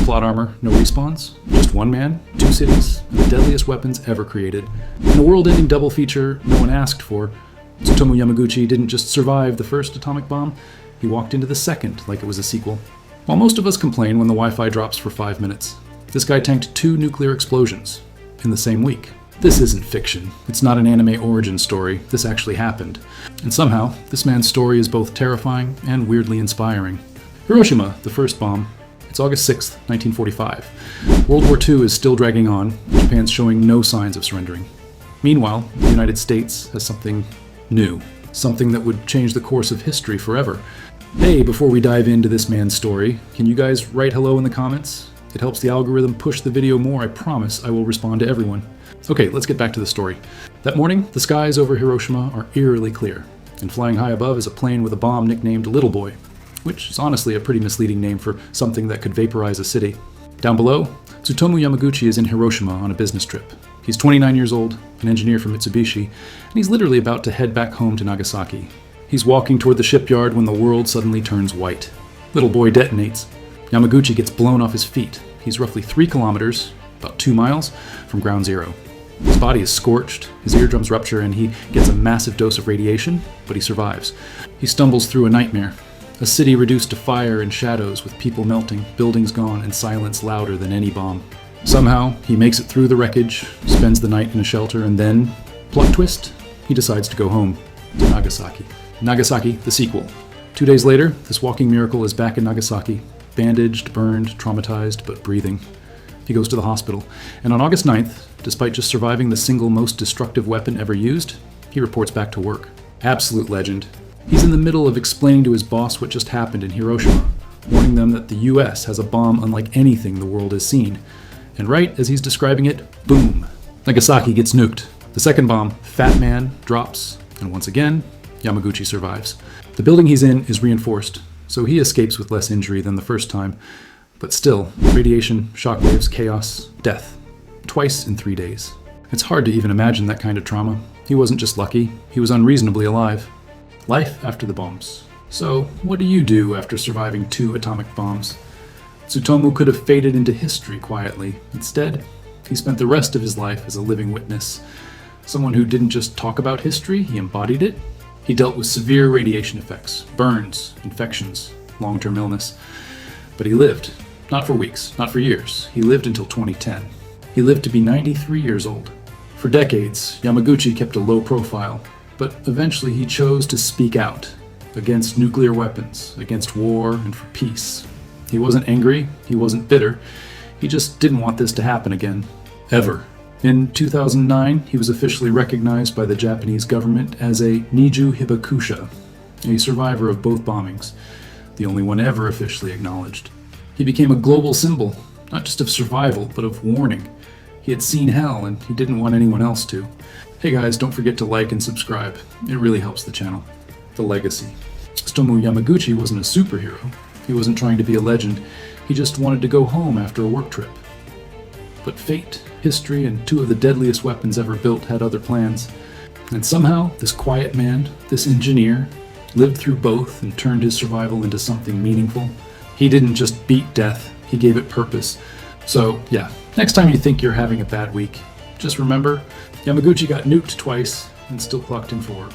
plot armor, no respawns, just one man, two cities, and the deadliest weapons ever created. In a world-ending double feature no one asked for, Tsutomu Yamaguchi didn't just survive the first atomic bomb, he walked into the second like it was a sequel. While most of us complain when the Wi-Fi drops for 5 minutes, this guy tanked 2 nuclear explosions in the same week. This isn't fiction. It's not an anime origin story. This actually happened. And somehow, this man's story is both terrifying and weirdly inspiring. Hiroshima, the first bomb. It's August 6th, 1945. World War II is still dragging on. Japan's showing no signs of surrendering. Meanwhile, the United States has something new. Something that would change the course of history forever. Hey, before we dive into this man's story, can you guys write hello in the comments? It helps the algorithm push the video more. I promise I will respond to everyone. Okay, let's get back to the story. That morning, the skies over Hiroshima are eerily clear, and flying high above is a plane with a bomb nicknamed Little Boy, which is honestly a pretty misleading name for something that could vaporize a city. Down below, Tsutomu Yamaguchi is in Hiroshima on a business trip. He's 29 years old, an engineer from Mitsubishi, and he's literally about to head back home to Nagasaki. He's walking toward the shipyard when the world suddenly turns white. Little Boy detonates. Yamaguchi gets blown off his feet. He's roughly 3 kilometers, about 2 miles, from ground zero. His body is scorched, his eardrums rupture, and he gets a massive dose of radiation, but he survives. He stumbles through a nightmare. A city reduced to fire and shadows with people melting, buildings gone, and silence louder than any bomb. Somehow, he makes it through the wreckage, spends the night in a shelter, and then, plot twist, he decides to go home, to Nagasaki. Nagasaki, the sequel. 2 days later, this walking miracle is back in Nagasaki, bandaged, burned, traumatized, but breathing. He goes to the hospital, and on August 9th, despite just surviving the single most destructive weapon ever used, he reports back to work. Absolute legend. He's in the middle of explaining to his boss what just happened in Hiroshima, warning them that the US has a bomb unlike anything the world has seen. And right as he's describing it, boom! Nagasaki gets nuked. The second bomb, Fat Man, drops, and once again, Yamaguchi survives. The building he's in is reinforced, so he escapes with less injury than the first time. But still, radiation, shockwaves, chaos, death. Twice in 3 days. It's hard to even imagine that kind of trauma. He wasn't just lucky, he was unreasonably alive. Life after the bombs. So, what do you do after surviving 2 atomic bombs? Tsutomu could have faded into history quietly. Instead, he spent the rest of his life as a living witness. Someone who didn't just talk about history, he embodied it. He dealt with severe radiation effects, burns, infections, long-term illness. But he lived. Not for weeks, not for years. He lived until 2010. He lived to be 93 years old. For decades, Yamaguchi kept a low profile, but eventually he chose to speak out against nuclear weapons, against war, and for peace. He wasn't angry, he wasn't bitter, he just didn't want this to happen again. Ever. In 2009, he was officially recognized by the Japanese government as a Niju Hibakusha, a survivor of both bombings, the only one ever officially acknowledged. He became a global symbol, not just of survival, but of warning. He had seen hell, and he didn't want anyone else to. Hey guys, don't forget to like and subscribe. It really helps the channel. The legacy. Tsutomu Yamaguchi wasn't a superhero. He wasn't trying to be a legend. He just wanted to go home after a work trip. But fate, history, and 2 of the deadliest weapons ever built had other plans. And somehow, this quiet man, this engineer, lived through both and turned his survival into something meaningful. He didn't just beat death, he gave it purpose. So, yeah, next time you think you're having a bad week, just remember, Yamaguchi got nuked twice and still clocked in for work.